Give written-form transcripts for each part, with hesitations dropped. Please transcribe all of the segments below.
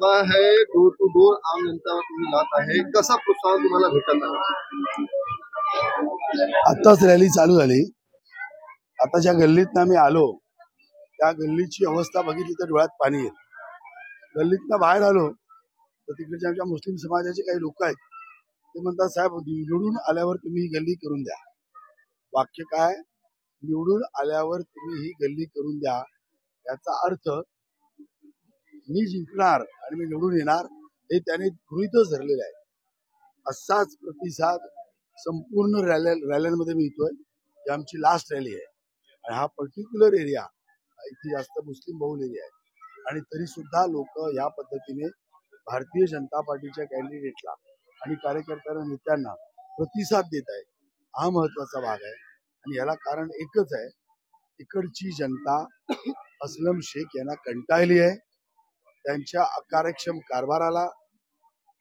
सभा है, door to door आम जनता तुम्ही जात आहे, कसा प्रोत्साहन तुम्हाला भेटत आहे? आताच रॅली चालू झाली. आता ज्या गल्लीतनं आम्ही आलो त्या गल्लीची अवस्था बघितली तर डोळ्यात पाणी येईल. गल्लीतनं बाहेर आलो तर तिकडच्या आमच्या मुस्लिम समाजाचे काही लोक आहेत, ते म्हणतात साहेब निवडून आल्यावर तुम्ही ही गल्ली करून द्या. वाक्य काय? निवडून आल्यावर तुम्ही ही गल्ली करून द्या. याचा अर्थ मी जिंकणार आणि मी निवडून येणार हे त्याने गृहीतच धरलेलं आहे. असाच प्रतिसाद संपूर्ण रॅल्यांमध्ये मिळतोय. ही आमची लास्ट रॅली आहे आणि हा पर्टिक्युलर एरिया इथे जास्त मुस्लिम बहुल एरिया आहे आणि तरी सुद्धा लोक या पद्धतीने भारतीय जनता पार्टीच्या कॅन्डिडेटला आणि कार्यकर्त्यांना नेत्यांना प्रतिसाद देत आहे. हा महत्वाचा भाग आहे आणि याला कारण एकच आहे, इकडची जनता अस्लम शेख यांना कंटाळली आहे. त्यांच्या अकार्यक्षम कारभाराला,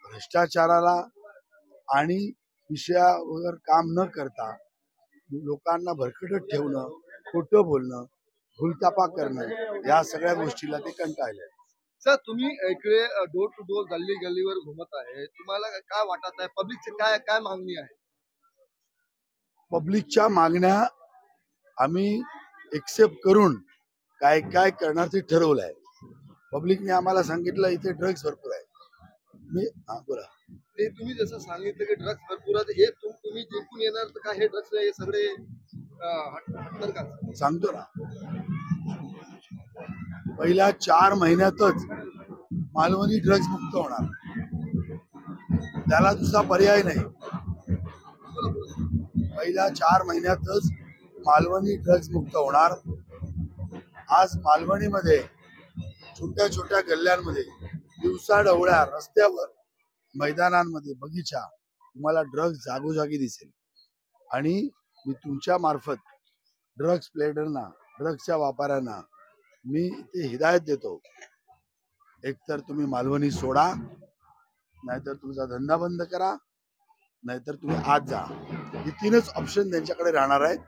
भ्रष्टाचाराला आणि विषयावर काम न करता लोकांना भरकटत ठेवणं, खोटं बोलणं, भूलतापा करणं, या सगळ्या गोष्टीला ते कंटाळले. सर, तुम्ही इकडे डोर टू डोर गल्ली गल्लीवर घुमत आहे, तुम्हाला काय वाटत आहे? पब्लिकची काय काय मागणी आहे? पब्लिकच्या मागण्या आम्ही एक्सेप्ट करून काय काय करणार ते ठरवलं आहे. पब्लिकने आम्हाला सांगितलं इथे ड्रग्ज भरपूर आहे. बोला. ते तुम्ही जसं सांगितलं की ड्रग्ज भरपूर आहे, हे तुम्ही जिंकून येणार तर काय हे ड्रग्ज हे सगळे हटणार का? सांगतो ना, पहिल्या 4 महिन्यातच मालवणी ड्रग्ज मुक्त होणार, त्याला दुसरा पर्याय नाही. पहिल्या 4 महिन्यातच मालवणी ड्रग्ज मुक्त होणार. आज मालवणीमध्ये छोट्या छोट्या गल्ल्यांमध्ये, दिवसा ढवळ्या रस्त्यावर, मैदानांमध्ये, बगीचा तुम्हाला ड्रग्ज जागोजागी दिसेल. आणि मी तुमच्या मार्फत ड्रग्ज प्लेडरना, ड्रग्जच्या व्यापाऱ्यांना मी ते हिदायत देतो, एकतर तुम्ही मालवणी सोडा, नाहीतर तुमचा धंदा बंद करा, नाहीतर तुम्ही आत जा. ही 3च ऑप्शन त्यांच्याकडे राहणार आहेत.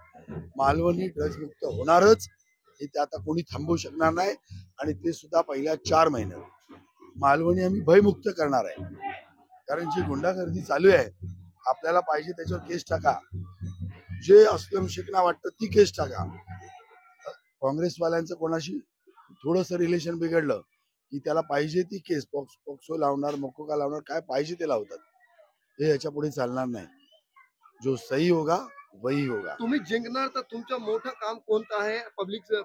मालवणी ड्रग्ज मुक्त होणारच, हे ते आता कोणी थांबवू शकणार नाही आणि ते सुद्धा पहिल्या 4 महिन्यात. मालवणी आम्ही भयमुक्त करणार आहे, कारण जी गुंडागर्दी चालू आहे, आपल्याला पाहिजे त्याच्यावर केस टाका. जे अस्लम शेखना वाटतं ती केस टाका. काँग्रेसवाल्यांचं कोणाशी थोडंसं रिलेशन बिघडलं की त्याला पाहिजे ती केस, पॉक्सो लावणार, मकोका लावणार, काय पाहिजे ते लावतात. हे याच्या पुढे चालणार नाही. जो सही होगा वही होगा. तुम्ही जिंकणार तर तुमचं मोठं काम कोणतं आहे? पब्लिकचं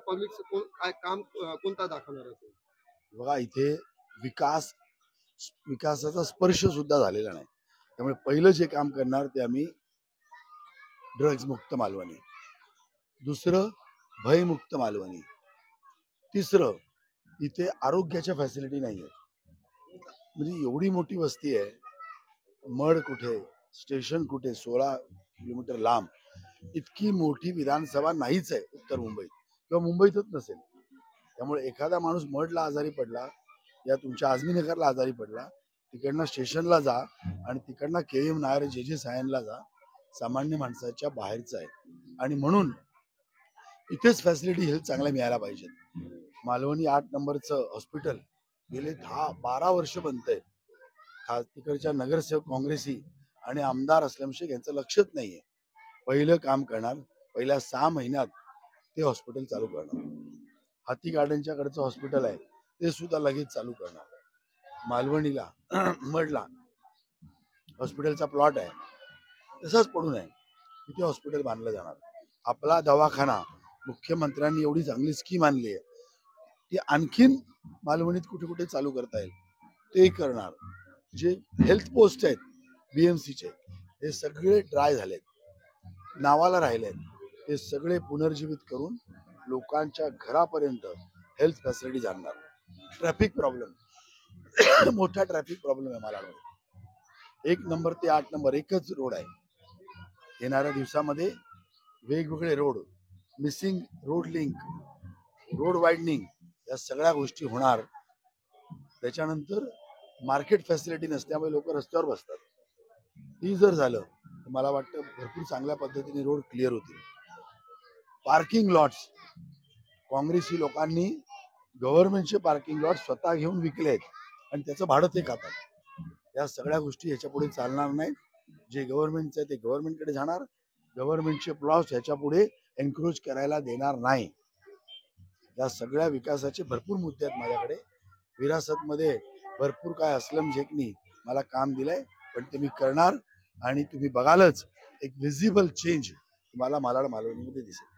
काय काम कोणता दाखवणार आहे? बघा, इथे विकासाचा स्पर्श सुद्धा झालेला नाही. त्यामुळे पहिलं जे काम करणार ते आम्ही ड्रग्ज मुक्त मालवणी, दुसरं भयमुक्त मालवणी, तिसरं इथे आरोग्याच्या फॅसिलिटी नाही आहे. म्हणजे एवढी मोठी वस्ती आहे, मड कुठे, स्टेशन कुठे, 16 किलोमीटर लांब, इतकी मोठी विधानसभा नाहीच आहे उत्तर मुंबईत किंवा मुंबईतच नसेल. त्यामुळे एखादा माणूस मडला आजारी पडला या तुमच्या आझमीनगरला आजारी पडला, तिकडनं स्टेशनला जा आणि तिकडनं KM नायर JJ सायनला जा. सामान्य माणसाच्या बाहेरचं आहे आणि म्हणून इथेच फॅसिलिटी हेल्थ चांगल्या मिळायला पाहिजेत. मालवणी 8 नंबरचं हॉस्पिटल गेले 10-12 वर्ष बनतंय. तिकडच्या नगरसेवक काँग्रेसी आणि आमदार अस्लम शेख यांचं लक्षच नाहीये. पहिलं काम करणार, पहिल्या 6 महिन्यात ते हॉस्पिटल चालू करणार. हाती गार्डनच्या कडचं हॉस्पिटल आहे ते सुद्धा लगेच चालू करणार. मालवणीला मडला हॉस्पिटलचा प्लॉट आहे, तसाच पडून आहे, तिथे हॉस्पिटल बांधलं जाणार. आपला दवाखाना मुख्यमंत्र्यांनी एवढी चांगली स्कीम आणली आहे, ती आणखीन मालवणीत कुठे कुठे चालू करता येईल ते करणार. जे हेल्थ पोस्ट आहेत BMCचे, हे सगळे ड्राय झालेत, नावाला राहिलेत, ते सगळे पुनर्जीवित करून लोकांच्या घरापर्यंत हेल्थ फॅसिलिटी जाणार. ट्रॅफिक प्रॉब्लेम मोठा ट्रॅफिक प्रॉब्लेम आहे मालवणीत. 1 नंबर ते 8 नंबर एकच रोड आहे. येणाऱ्या दिवसामध्ये वेगवेगळे road, missing road link, road widening, या सगळ्या गोष्टी होणार. त्याच्यानंतर मार्केट फॅसिलिटी नसल्यामुळे लोक रस्त्यावर बसतात. ती जर झालं तर मला वाटतं भरपूर चांगल्या पद्धतीने रोड क्लिअर होतील. पार्किंग लॉट्स, काँग्रेसी लोकांनी गव्हर्नमेंटचे पार्किंग लॉट स्वतः घेऊन विकले आहेत आणि त्याचं भाडं ते खातात. या सगळ्या गोष्टी ह्याच्या पुढे चालणार नाहीत. जे गव्हर्नमेंटचं आहे ते गव्हर्नमेंटकडे जाणार. गव्हर्नमेंटचे प्लॉट्स ह्याच्या पुढे एन्क्रोच करायला देणार नाही. या सगळ्या विकासाचे भरपूर मुद्दे आहेत माझ्याकडे. विरासतमध्ये भरपूर काय अस्लम शेखनी मला काम दिलंय, पण ते मी करणार आणि तुम्ही बघालच एक विजिबल चेंज तुम्हाला मालाड मालवणीमध्ये दिसेल.